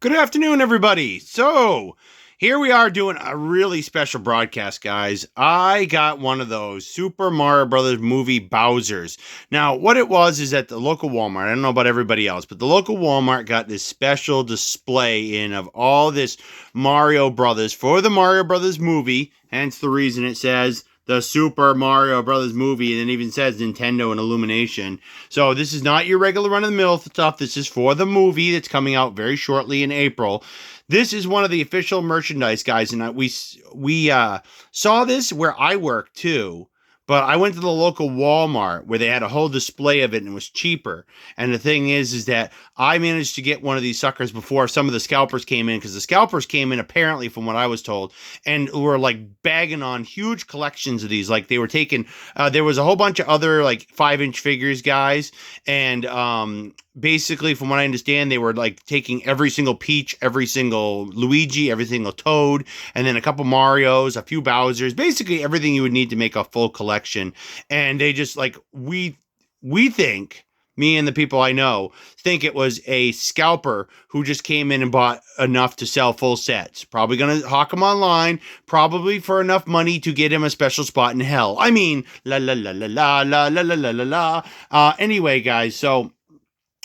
Good afternoon, everybody. So, here we are doing a really special broadcast, guys. I got one of those Super Mario Brothers movie Bowsers. Now, what it was is at the local Walmart. I don't know about everybody else, but the local Walmart got this special display in of all this Mario Brothers for the Mario Brothers movie. Hence the reason it says the Super Mario Brothers movie, and it even says Nintendo and Illumination. So this is not your regular run-of-the-mill stuff. This is for the movie that's coming out very shortly in April. This is one of the official merchandise, guys, and we saw this where I work too. But I went to the local Walmart where they had a whole display of it and it was cheaper. And the thing is that I managed to get one of these suckers before some of the scalpers came in, because the scalpers came in, apparently, from what I was told, and were like bagging on huge collections of these. Like they were taking, there was a whole bunch of other like 5-inch figures, guys. And basically, from what I understand, they were like taking every single Peach, every single Luigi, every single Toad, and then a couple Marios, a few Bowsers, basically everything you would need to make a full collection. And they just like, we think, me and the people I know, think it was a scalper who just came in and bought enough to sell full sets. Probably going to hawk them online, probably for enough money to get him a special spot in hell. I mean, la la la la la la la la la la. Anyway, guys, so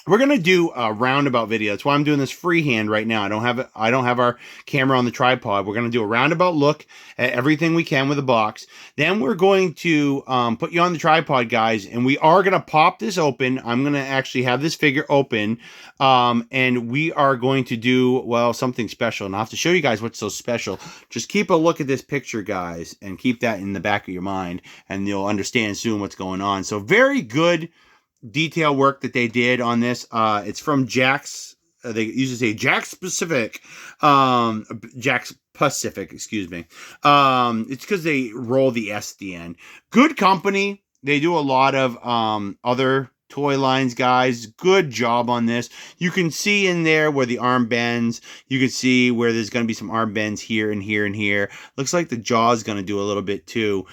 we're gonna do a roundabout video. That's why I'm doing this freehand right now. I don't have our camera on the tripod. We're gonna do a roundabout look at everything we can with the box. Then we're going to put you on the tripod, guys, and we are gonna pop this open. I'm gonna actually have this figure open, and we are going to do, well, something special. And I'll have to show you guys what's so special. Just keep a look at this picture, guys, and keep that in the back of your mind, and you'll understand soon what's going on. So very good detail work that they did on this. It's from Jakks. They usually say Jakks Pacific. Jakks Pacific, excuse me. It's because they roll the S at the end. Good company. They do a lot of other toy lines, guys. Good job on this. You can see in there where the arm bends. You can see where there's going to be some arm bends here and here and here. Looks like the jaw is going to do a little bit too.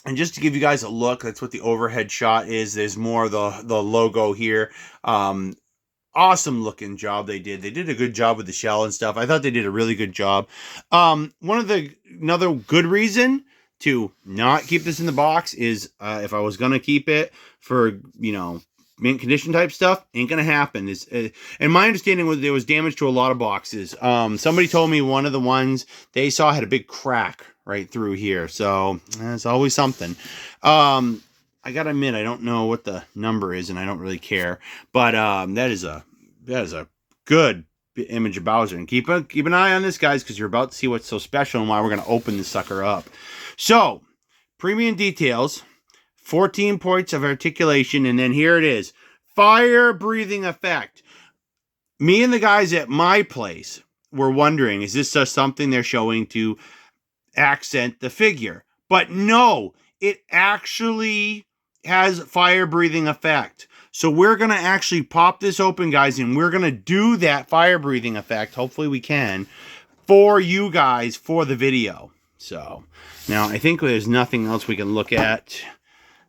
And just to give you guys a look, that's what the overhead shot is. There's more of the logo here. Awesome looking job they did. They did a good job with the shell and stuff. I thought they did a really good job. Another good reason to not keep this in the box is if I was going to keep it for, mint condition type stuff, ain't gonna happen. And my understanding was there was damage to a lot of boxes. Somebody told me one of the ones they saw had a big crack right through here, so there's always something. I gotta admit, I don't know what the number is, and I don't really care. But that is a good image of Bowser, and keep an eye on this, guys, because you're about to see what's so special and why we're gonna open this sucker up. So, premium details. 14 points of articulation, and then here it is. Fire breathing effect. Me and the guys at my place were wondering, is this just something they're showing to accent the figure? But no, it actually has fire breathing effect. So we're going to actually pop this open, guys, and we're going to do that fire breathing effect, hopefully we can, for you guys for the video. So, now I think there's nothing else we can look at.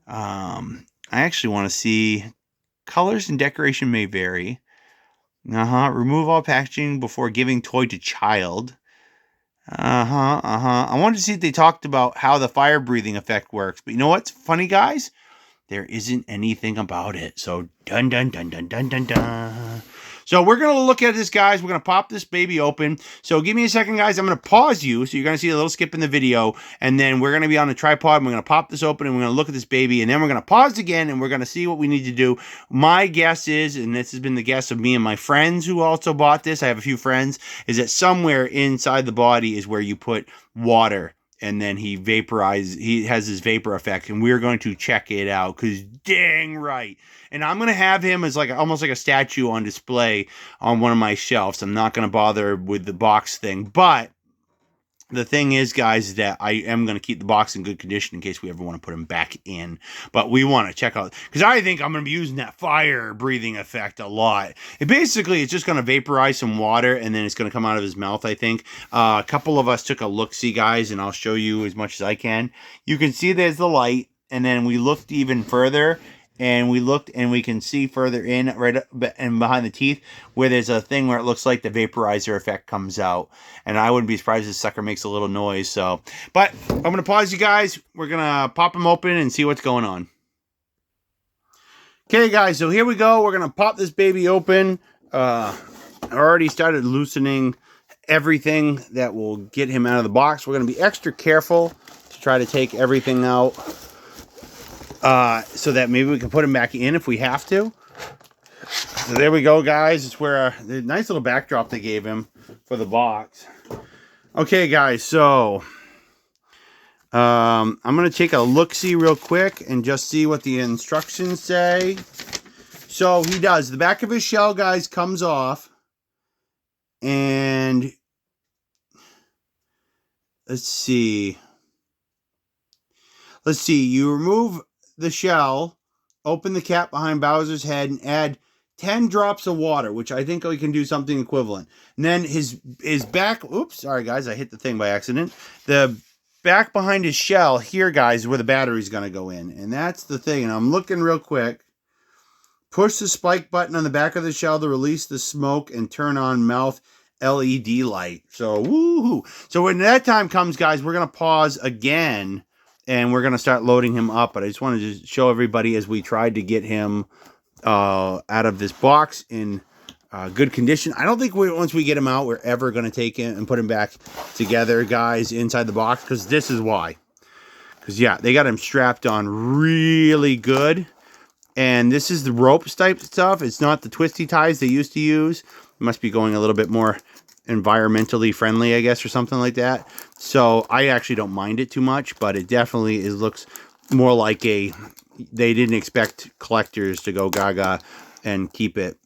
I actually want to see colors and decoration may vary. Remove all packaging before giving toy to child. I wanted to see if they talked about how the fire breathing effect works. But you know what's funny, guys? There isn't anything about it. So dun dun dun dun dun dun dun. So we're going to look at this, guys. We're going to pop this baby open. So give me a second, guys. I'm going to pause you. So you're going to see a little skip in the video. And then we're going to be on the tripod. And we're going to pop this open. And we're going to look at this baby. And then we're going to pause again. And we're going to see what we need to do. My guess is, and this has been the guess of me and my friends who also bought this. I have a few friends. Is that somewhere inside the body is where you put water. And then he has his vapor effect, and we're going to check it out, because dang right. And I'm going to have him as almost like a statue on display on one of my shelves. I'm not going to bother with the box thing, but the thing is, guys, that I am going to keep the box in good condition in case we ever want to put him back in. But we want to check out, because I think I'm going to be using that fire breathing effect a lot. It's just going to vaporize some water, and then it's going to come out of his mouth, I think. A couple of us took a look-see, guys, and I'll show you as much as I can. You can see there's the light, and then we looked even further, and we looked and we can see further in, right up and behind the teeth, where there's a thing where it looks like the vaporizer effect comes out. And I wouldn't be surprised if this sucker makes a little noise. So, but I'm going to pause you guys. We're going to pop them open and see what's going on. Okay, guys, so here we go. We're going to pop this baby open. I already started loosening everything that will get him out of the box. We're going to be extra careful to try to take everything out so that maybe we can put him back in if we have to. So there we go, guys. It's where the nice little backdrop they gave him for the box. Okay, guys, so I'm going to take a look-see real quick and just see what the instructions say. So he does. The back of his shell, guys, comes off. And let's see. You remove the shell, open the cap behind Bowser's head, and add 10 drops of water, which I think we can do something equivalent. And then his back, oops, sorry guys, I hit the thing by accident. The back behind his shell here, guys, is where the battery's going to go in. And that's the thing. And I'm looking real quick. Push the spike button on the back of the shell to release the smoke and turn on mouth LED light. So, woohoo. So when that time comes, guys, we're going to pause again and we're going to start loading him up. But I just wanted to show everybody as we tried to get him out of this box in good condition. I don't think once we get him out, we're ever going to take him and put him back together, guys, inside the box, because this is why. Because, yeah, they got him strapped on really good. And this is the rope type stuff. It's not the twisty ties they used to use. It must be going a little bit more environmentally friendly, I guess, or something like that. So I actually don't mind it too much, but it definitely looks more like they didn't expect collectors to go gaga and keep it,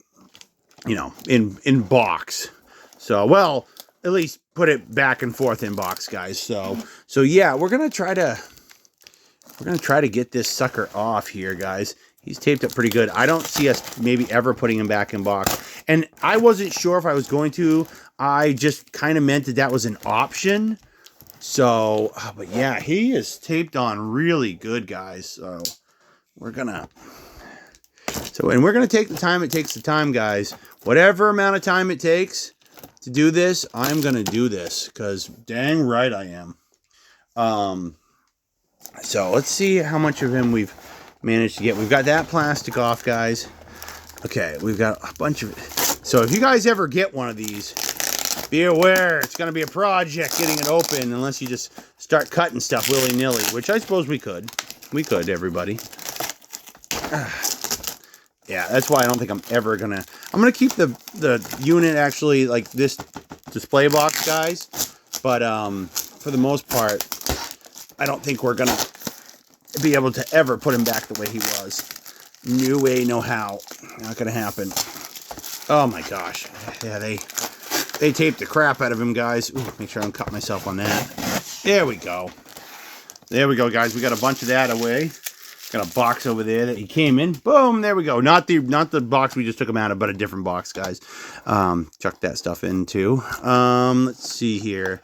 you know, in box. So, well, at least put it back and forth in box, guys. So yeah, we're going to try to get this sucker off here, guys. He's taped up pretty good. I don't see us maybe ever putting him back in box. And I wasn't sure if I was going to. I just kind of meant that was an option. So, but yeah, he is taped on really good, guys. So we're going to... and we're going to take the time it takes the time, guys. Whatever amount of time it takes to do this, I'm going to do this. Because dang right I am. So let's see how much of him we've managed to get. We've got that plastic off, guys. Okay, we've got a bunch of it. So if you guys ever get one of these, be aware it's going to be a project getting it open unless you just start cutting stuff willy-nilly, which I suppose we could. We could, everybody. Yeah, that's why I don't think I'm ever going to... I'm going to keep the unit actually like this display box, guys. But for the most part, I don't think we're going to be able to ever put him back the way he was. No way, no how. Not going to happen. Oh my gosh. Yeah, they taped the crap out of him, guys. Ooh, make sure I don't cut myself on that. There we go. There we go, guys. We got a bunch of that away. Got a box over there that he came in. Boom, there we go. Not the box we just took him out of, but a different box, guys. Chuck that stuff in too. Let's see here.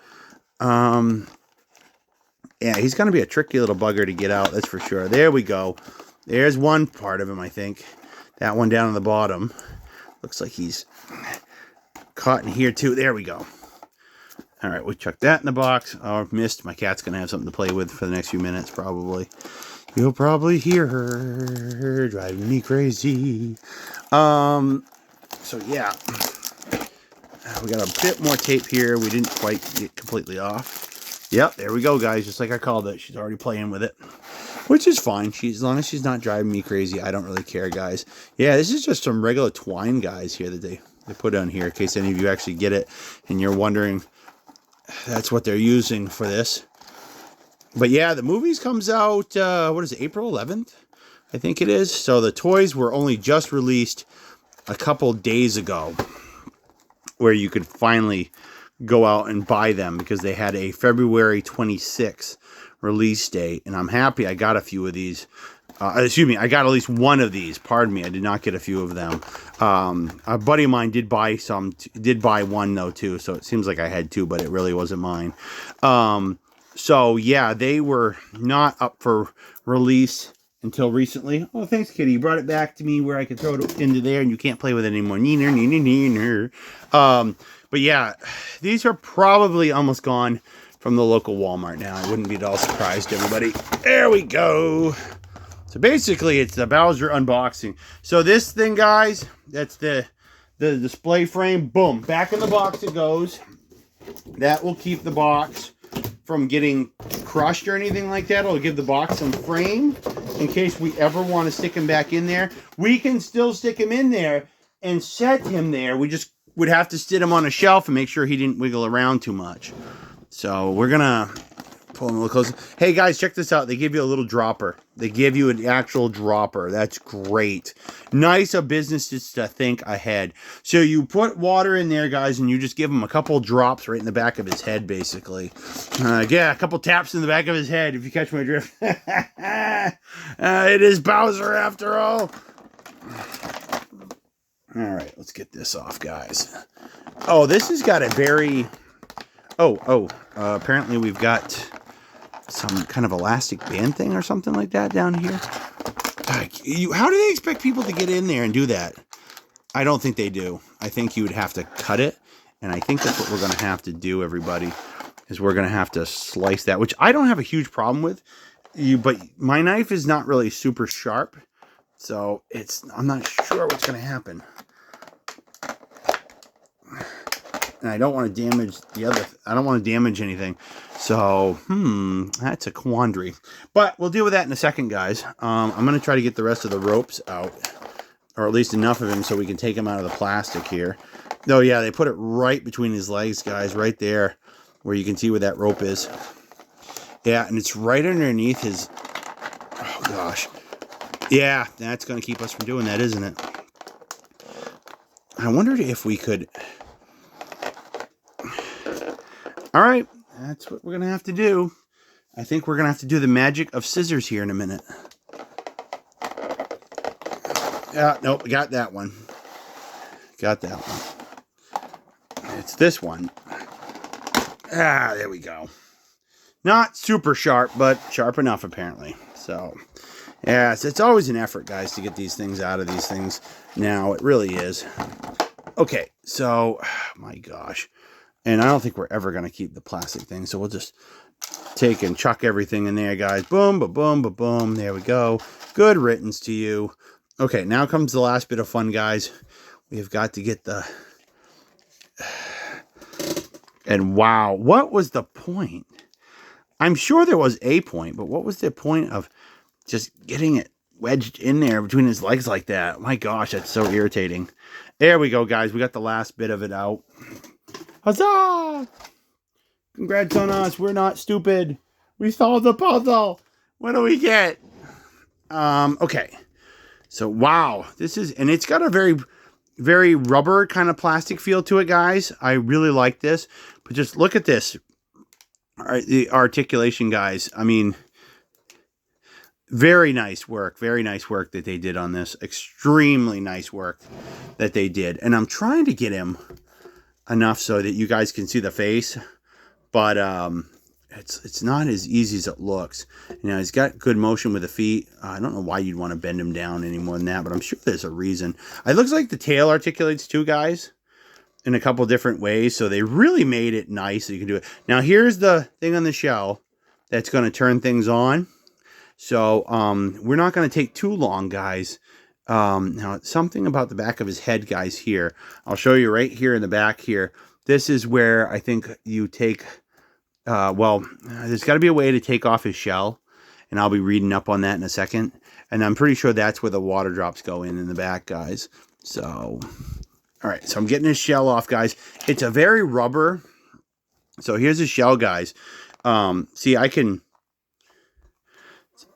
Yeah, he's going to be a tricky little bugger to get out, that's for sure. There we go. There's one part of him, I think. That one down on the bottom. Looks like he's caught in here, too. There we go. All right, we'll chuck that in the box. Oh, missed. My cat's going to have something to play with for the next few minutes, probably. You'll probably hear her driving me crazy. So, yeah. We got a bit more tape here. We didn't quite get completely off. Yep, there we go, guys. Just like I called it. She's already playing with it, which is fine. As long as she's not driving me crazy, I don't really care, guys. Yeah, this is just some regular twine, guys, here that they put on here in case any of you actually get it and you're wondering that's what they're using for this. But yeah, the movies comes out, what is it, April 11th? I think it is. So the toys were only just released a couple days ago where you could finally go out and buy them because they had a February 26th release date, and I'm happy I got a few of these. Excuse me, I got at least one of these. Pardon me, I did not get a few of them. A buddy of mine did buy one though too, so it seems like I had two, but it really wasn't mine. So yeah, they were not up for release until recently. Oh, thanks, Kitty. You brought it back to me where I could throw it into there and you can't play with it anymore. Neener, neener, neener. But yeah, these are probably almost gone from the local Walmart now. I wouldn't be at all surprised, everybody. There we go. So basically, it's the Bowser unboxing. So this thing, guys, that's the display frame. Boom. Back in the box it goes. That will keep the box from getting crushed or anything like that. It'll give the box some frame in case we ever want to stick him back in there. We can still stick him in there and set him there. We just would have to sit him on a shelf and make sure he didn't wiggle around too much. So we're going to pull him a little closer. Hey, guys, check this out. They give you a little dropper. They give you an actual dropper. That's great. Nice of businesses to think ahead. So you put water in there, guys, and you just give him a couple drops right in the back of his head, basically. Yeah, a couple taps in the back of his head, if you catch my drift. It is Bowser after all. All right, let's get this off, guys. Oh, this has got a very... apparently we've got some kind of elastic band thing or something like that down here. How do they expect people to get in there and do that? I don't think they do. I think you would have to cut it, and I think that's what we're going to have to do, everybody, is we're going to have to slice that, which I don't have a huge problem with, but my knife is not really super sharp, so I'm not sure what's going to happen. And I don't want to damage I don't want to damage anything. So, that's a quandary. But we'll deal with that in a second, guys. I'm going to try to get the rest of the ropes out. Or at least enough of him so we can take him out of the plastic here. Oh, yeah, they put it right between his legs, guys. Right there. Where you can see where that rope is. Yeah, and it's right underneath his... Oh, gosh. Yeah, that's going to keep us from doing that, isn't it? I wondered if we could... All right, that's what we're going to have to do. I think we're going to have to do the magic of scissors here in a minute. Nope, got that one. Got that one. It's this one. There we go. Not super sharp, but sharp enough, apparently. So, yeah, it's always an effort, guys, to get these things out of these things. Now, it really is. Okay, so, my gosh. And I don't think we're ever going to keep the plastic thing. So we'll just take and chuck everything in there, guys. Boom, ba-boom, ba-boom. There we go. Good riddance to you. Okay, now comes the last bit of fun, guys. We've got to get the... And wow, what was the point? I'm sure there was a point, but what was the point of just getting it wedged in there between his legs like that? My gosh, that's so irritating. There we go, guys. We got the last bit of it out. Huzzah! Congrats on us. We're not stupid. We solved the puzzle. What do we get? Okay. So, wow. This is... And it's got a very, very rubber kind of plastic feel to it, guys. I really like this. But just look at this. All right, the articulation, guys. I mean... Very nice work. Very nice work that they did on this. Extremely nice work that they did. And I'm trying to get him... enough so that you guys can see the face, but it's not as easy as it looks. You know, he's got good motion with the feet. I don't know why you'd want to bend him down any more than that, but I'm sure there's a reason. It looks like the tail articulates too, guys, in a couple different ways, so they really made it nice so you can do it. Now, here's the thing on the shell that's going to turn things on. So we're not going to take too long, guys. Now, something about the back of his head, guys, here. I'll show you right here in the back here. This is where I think you take, there's got to be a way to take off his shell, and I'll be reading up on that in a second. And I'm pretty sure that's where the water drops go in the back, guys. So, all right, so I'm getting his shell off, guys. It's a very rubber. So here's his shell, guys. See, a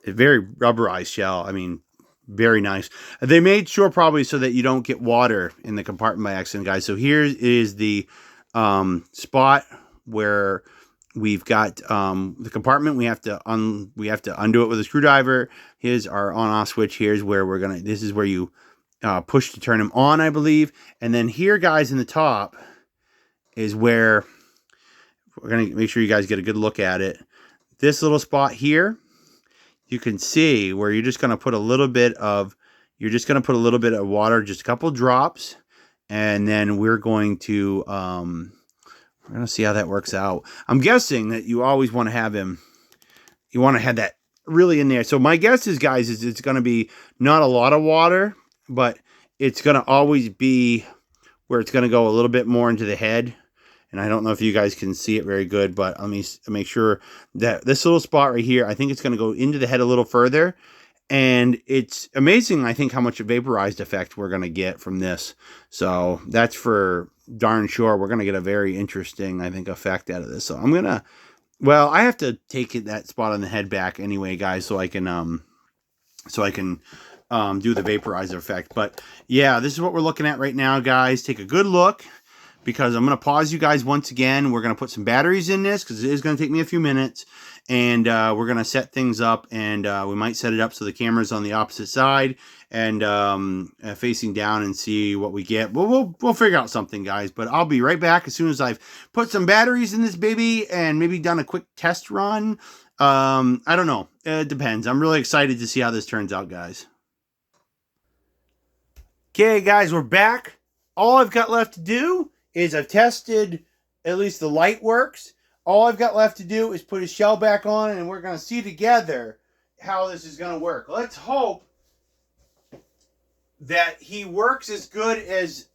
very rubberized shell. I mean, very nice. They made sure probably so that you don't get water in the compartment by accident, guys. So here is the spot where we've got the compartment. We have to undo it with a screwdriver. Here's our on-off switch. Here's where this is where you push to turn him on, I believe. And then here, guys, in the top is where we're going to make sure you guys get a good look at it. This little spot here you can see where you're just going to put a little bit of water, just a couple drops, and then we're going to see how that works out. I'm guessing that you always want to have that really in there. So my guess is, guys, is it's going to be not a lot of water, but it's going to always be where it's going to go a little bit more into the head. And I don't know if you guys can see it very good, but let me make sure that this little spot right here, I think it's going to go into the head a little further. And it's amazing, I think, how much vaporized effect we're going to get from this. So that's for darn sure. We're going to get a very interesting, I think, effect out of this. So I'm going to, well, I have to take that spot on the head back anyway, guys, so I can do the vaporizer effect. But yeah, this is what we're looking at right now, guys. Take a good look, because I'm going to pause you guys once again. We're going to put some batteries in this because it is going to take me a few minutes. And we're going to set things up, and we might set it up so the camera's on the opposite side and facing down, and see what we get. We'll figure out something, guys. But I'll be right back as soon as I've put some batteries in this baby and maybe done a quick test run. I don't know. It depends. I'm really excited to see how this turns out, guys. Okay, guys, we're back. All I've got left to do is I've tested, at least the light works. All I've got left to do is put his shell back on, and we're going to see together how this is going to work. Let's hope that he works as good as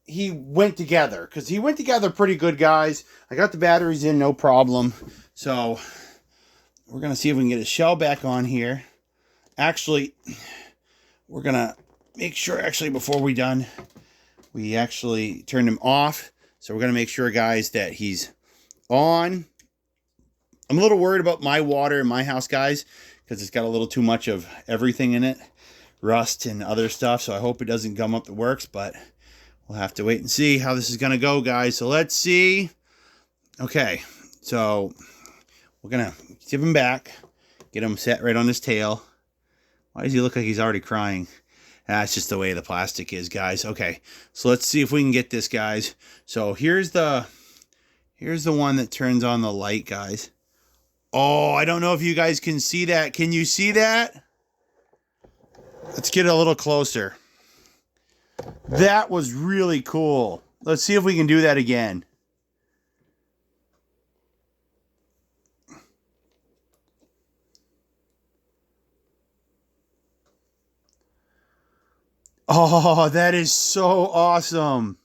he went together, because he went together pretty good, guys. I got the batteries in, no problem. So we're going to see if we can get his shell back on here. Actually, we're going to make sure, before we're done, we actually turned him off. So we're going to make sure, guys, that he's on. I'm a little worried about my water in my house, guys, because it's got a little too much of everything in it, rust and other stuff. So I hope it doesn't gum up the works, but we'll have to wait and see how this is going to go, guys. So let's see. Okay, so we're going to give him back, get him set right on his tail. Why does he look like he's already crying? That's just the way the plastic is, guys. Okay, so let's see if we can get this, guys. So here's the one that turns on the light, guys. Oh, I don't know if you guys can see that. Can you see that? Let's get a little closer. That was really cool. Let's see if we can do that again. Oh, that is so awesome.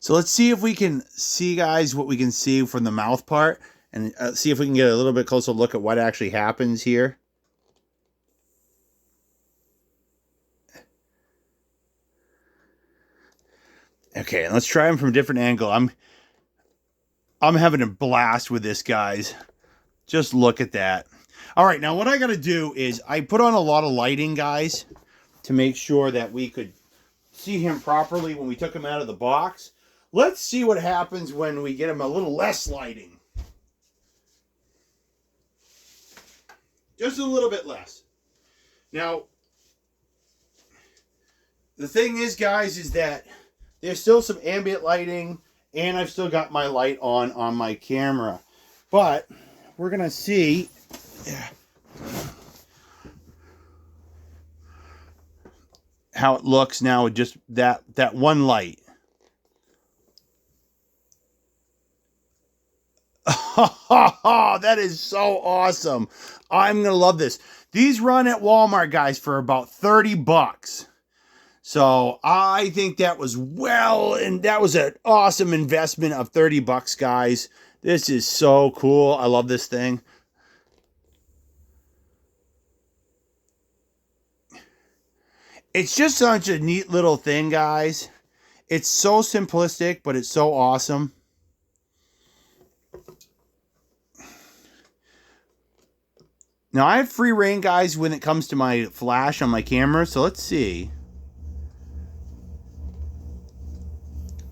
So let's see if we can see, guys, what we can see from the mouth part, and see if we can get a little bit closer look at what actually happens here. Okay, let's try him from a different angle. I'm having a blast with this, guys. Just look at that. All right, now what I got to do is I put on a lot of lighting, guys, to make sure that we could see him properly when we took him out of the box. Let's see what happens when we get him a little less lighting. Just a little bit less. Now, the thing is, guys, is that there's still some ambient lighting, and I've still got my light on my camera. But we're going to see how it looks now with just that one light. That is so awesome. I'm going to love this. These run at Walmart, guys, for about $30. So I think that was that was an awesome investment of $30, guys. This is so cool. I love this thing. It's just such a neat little thing, guys. It's so simplistic, but it's so awesome. Now, I have free reign, guys, when it comes to my flash on my camera, so let's see.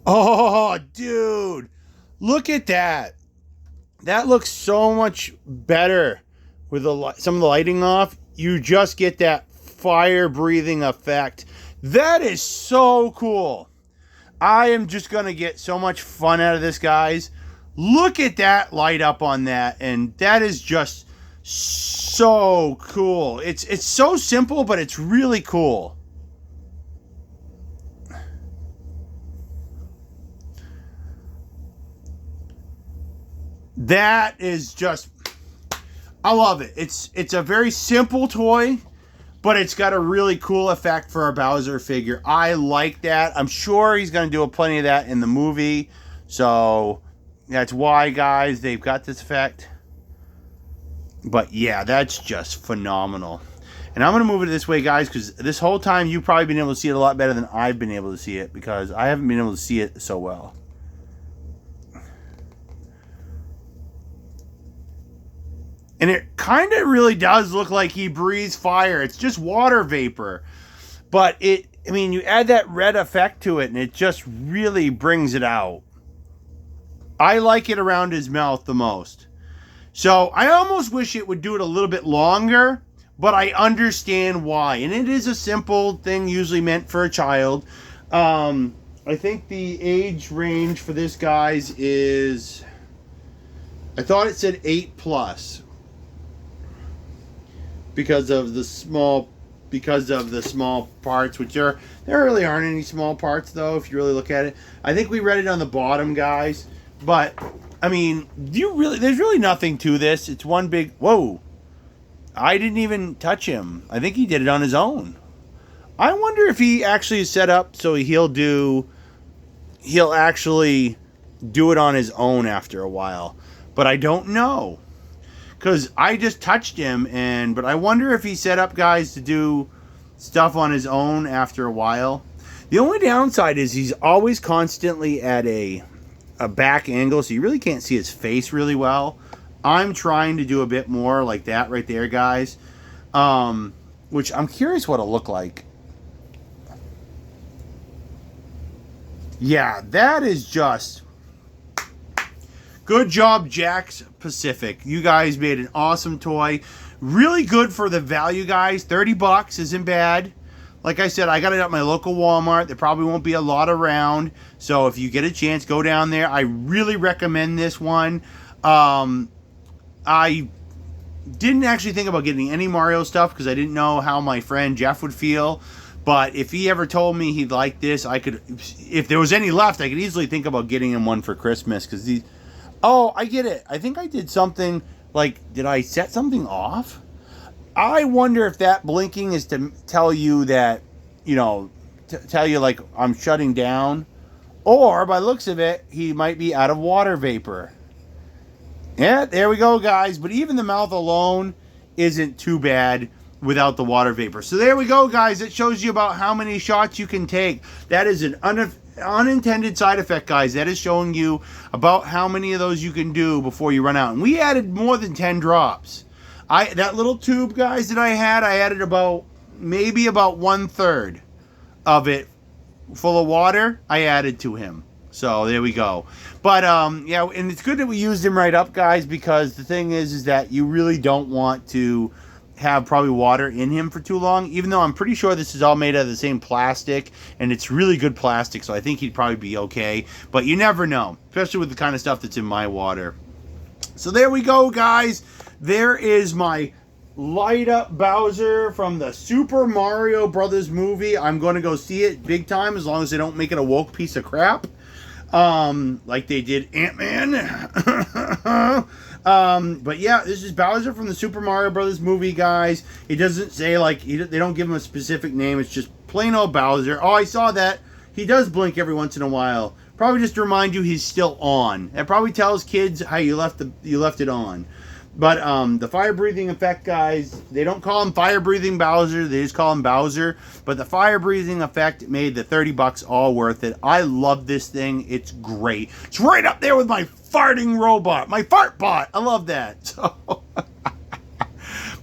Oh, dude. Look at that. That looks so much better with some of the lighting off. You just get that fire-breathing effect. That is so cool. I am just going to get so much fun out of this, guys. Look at that light up on that, and that is just So cool. It's so simple, but it's really cool. That is just, I love it. It's a very simple toy, but it's got a really cool effect for a Bowser figure. I like that. I'm sure he's going to do plenty of that in the movie. So that's why, guys, they've got this effect. But yeah, that's just phenomenal. And I'm going to move it this way, guys, because this whole time you've probably been able to see it a lot better than I've been able to see it, because I haven't been able to see it so well. And it kind of really does look like he breathes fire. It's just water vapor. But I mean, you add that red effect to it, and it just really brings it out. I like it around his mouth the most. So I almost wish it would do it a little bit longer, but I understand why. And it is a simple thing usually meant for a child. I think the age range for this, guys, is, I thought it said 8+. Because of the small parts, which there really aren't any small parts, though, if you really look at it. I think we read it on the bottom, guys. But I mean, there's really nothing to this. It's one big, whoa. I didn't even touch him. I think he did it on his own. I wonder if he actually is set up so he'll actually do it on his own after a while. But I don't know. Because I just touched him, but I wonder if he's set up, guys, to do stuff on his own after a while. The only downside is he's always constantly at a back angle, so you really can't see his face really well. I'm trying to do a bit more like that right there, guys, which I'm curious what it'll look like. Yeah, that is just... Good job, Jakks Pacific. You guys made an awesome toy. Really good for the value, guys. $30 isn't bad. Like I said, I got it at my local Walmart. There probably won't be a lot around. So if you get a chance, go down there. I really recommend this one. I didn't actually think about getting any Mario stuff because I didn't know how my friend Jeff would feel. But if he ever told me he'd like this, I could, if there was any left, I could easily think about getting him one for Christmas, because these... Oh, I get it. I think I did something, like, did I set something off? I wonder if that blinking is to tell you that, tell you, like, I'm shutting down. Or, by the looks of it, he might be out of water vapor. Yeah, there we go, guys. But even the mouth alone isn't too bad without the water vapor. So there we go, guys. It shows you about how many shots you can take. That is an unintended side effect, guys. That is showing you about how many of those you can do before you run out. And we added more than 10 drops. That little tube, guys, that I added maybe about 1/3 of it full of water. I added to him. So there we go. But yeah, and it's good that we used him right up, guys, because the thing is that you really don't want to have probably water in him for too long, even though I'm pretty sure this is all made out of the same plastic, and it's really good plastic, so I think he'd probably be okay. But you never know, especially with the kind of stuff that's in my water. So there we go, guys. There is my light up Bowser from the Super Mario Brothers movie. I'm going to go see it big time, as long as they don't make it a woke piece of crap, like they did Ant-Man. But yeah, this is Bowser from the Super Mario Brothers movie, guys. It doesn't say, like, they don't give him a specific name. It's just plain old Bowser. Oh, I saw that. He does blink every once in a while. Probably just to remind you he's still on. That probably tells kids how you left it on. But the fire-breathing effect, guys, they don't call him fire-breathing Bowser. They just call him Bowser. But the fire-breathing effect made the $30 all worth it. I love this thing. It's great. It's right up there with my farting robot. My fart bot. I love that. So,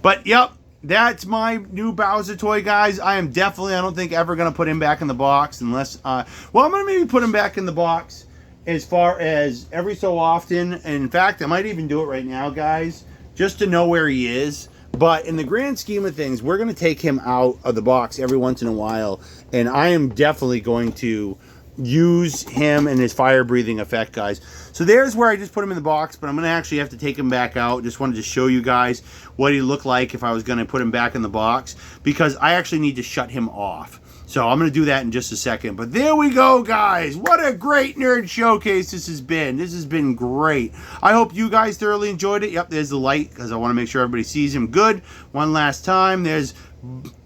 but, yep, that's my new Bowser toy, guys. I don't think ever going to put him back in the box unless... well, I'm going to maybe put him back in the box as far as every so often. And in fact, I might even do it right now, guys, just to know where he is. But in the grand scheme of things, we're going to take him out of the box every once in a while. And I am definitely going to use him and his fire breathing effect, guys. So there's where I just put him in the box, but I'm going to actually have to take him back out. Just wanted to show you guys what he looked like if I was going to put him back in the box, because I actually need to shut him off. So I'm going to do that in just a second. But there we go, guys. What a great nerd showcase this has been. This has been great. I hope you guys thoroughly enjoyed it. Yep, there's the light, because I want to make sure everybody sees him good. One last time. There's,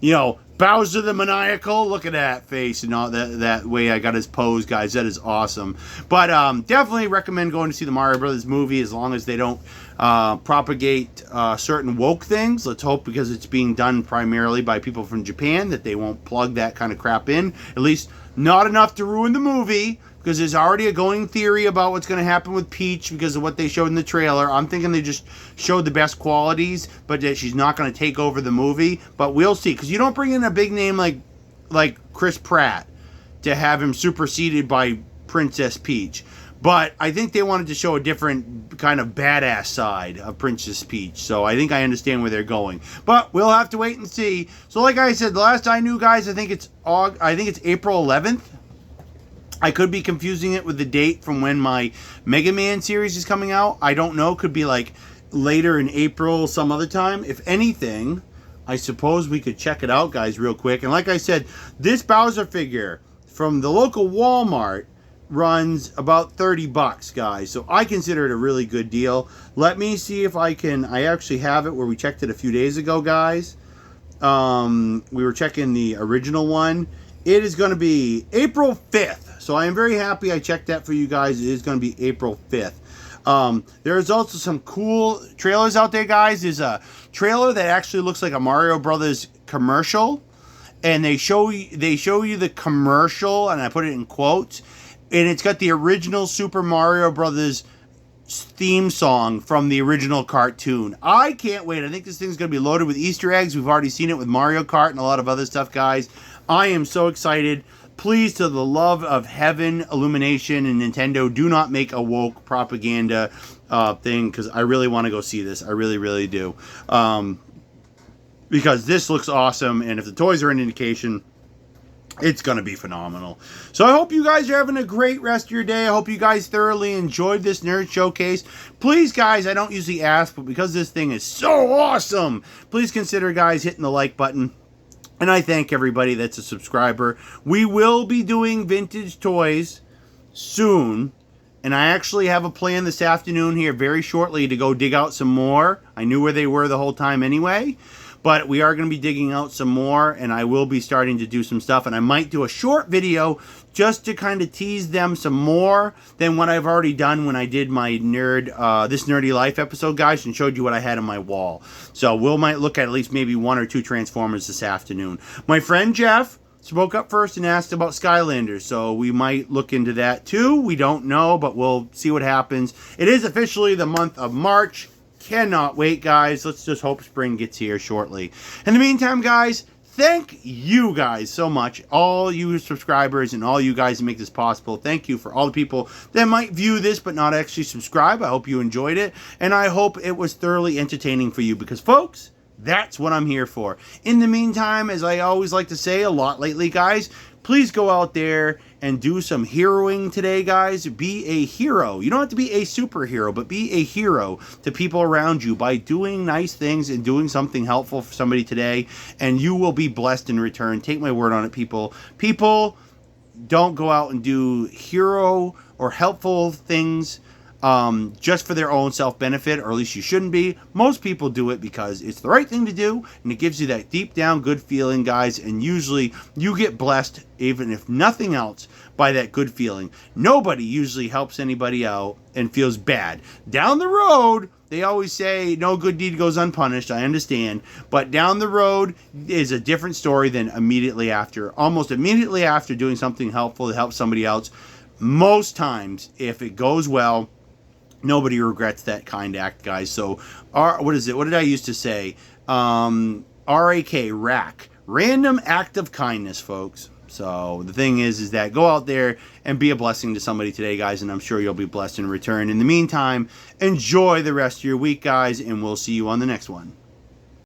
you know, Bowser the Maniacal. Look at that face and all that way I got his pose, guys. That is awesome. But definitely recommend going to see the Mario Brothers movie, as long as they don't propagate certain woke things. Let's hope, because it's being done primarily by people from Japan, that they won't plug that kind of crap in. At least not enough to ruin the movie, because there's already a going theory about what's going to happen with Peach because of what they showed in the trailer. I'm thinking they just showed the best qualities, but that she's not going to take over the movie. But we'll see, because you don't bring in a big name like Chris Pratt to have him superseded by Princess Peach. But I think they wanted to show a different kind of badass side of Princess Peach. So I think I understand where they're going. But we'll have to wait and see. So like I said, the last I knew, guys, I think it's April 11th. I could be confusing it with the date from when my Mega Man series is coming out. I don't know. Could be like later in April, some other time. If anything, I suppose we could check it out, guys, real quick. And like I said, this Bowser figure from the local Walmart runs about $30, guys. So I consider it a really good deal. Let me see if I actually have it where we checked it a few days ago, guys. We were checking the original one. It is going to be April 5th. So I am very happy I checked that for you guys. It is going to be April 5th. There's also some cool trailers out there, guys. There's a trailer that actually looks like a Mario Brothers commercial. And they show you the commercial, and I put it in quotes. And it's got the original Super Mario Brothers theme song from the original cartoon. I can't wait. I think this thing's going to be loaded with Easter eggs. We've already seen it with Mario Kart and a lot of other stuff, guys. I am so excited. Please, to the love of heaven, Illumination and Nintendo, do not make a woke propaganda thing, because I really want to go see this. I really, really do. Because this looks awesome, and if the toys are an indication, it's going to be phenomenal. So I hope you guys are having a great rest of your day. I hope you guys thoroughly enjoyed this nerd showcase. Please, guys, I don't usually ask, but because this thing is so awesome, please consider, guys, hitting the like button. And I thank everybody that's a subscriber. We will be doing vintage toys soon. And I actually have a plan this afternoon here very shortly to go dig out some more. I knew where they were the whole time anyway. But we are going to be digging out some more, and I will be starting to do some stuff. And I might do a short video just to kind of tease them some more than what I've already done when I did my This Nerdy Life episode, guys, and showed you what I had on my wall. So we might look at least maybe 1 or 2 Transformers this afternoon. My friend Jeff spoke up first and asked about Skylanders, so we might look into that too. We don't know, but we'll see what happens. It is officially the month of March. Cannot wait, guys. Let's just hope spring gets here shortly. In the meantime, guys, thank you guys so much. All you subscribers and all you guys that make this possible. Thank you for all the people that might view this but not actually subscribe. I hope you enjoyed it. And I hope it was thoroughly entertaining for you, because, folks, that's what I'm here for. In the meantime, as I always like to say a lot lately, guys, please go out there and do some heroing today, guys. Be a hero. You don't have to be a superhero, but be a hero to people around you by doing nice things and doing something helpful for somebody today, and you will be blessed in return. Take my word on it, people. People don't go out and do hero or helpful things just for their own self-benefit, or at least you shouldn't be. Most people do it because it's the right thing to do, and it gives you that deep down good feeling, guys, and usually you get blessed, even if nothing else, by that good feeling. Nobody usually helps anybody out and feels bad. Down the road, they always say no good deed goes unpunished. I understand, but down the road is a different story than immediately after. Almost immediately after doing something helpful to help somebody else, most times, if it goes well, nobody regrets that kind act, guys. So, what is it? What did I used to say? R-A-K, rack. Random act of kindness, folks. So, the thing is that go out there and be a blessing to somebody today, guys, and I'm sure you'll be blessed in return. In the meantime, enjoy the rest of your week, guys, and we'll see you on the next one.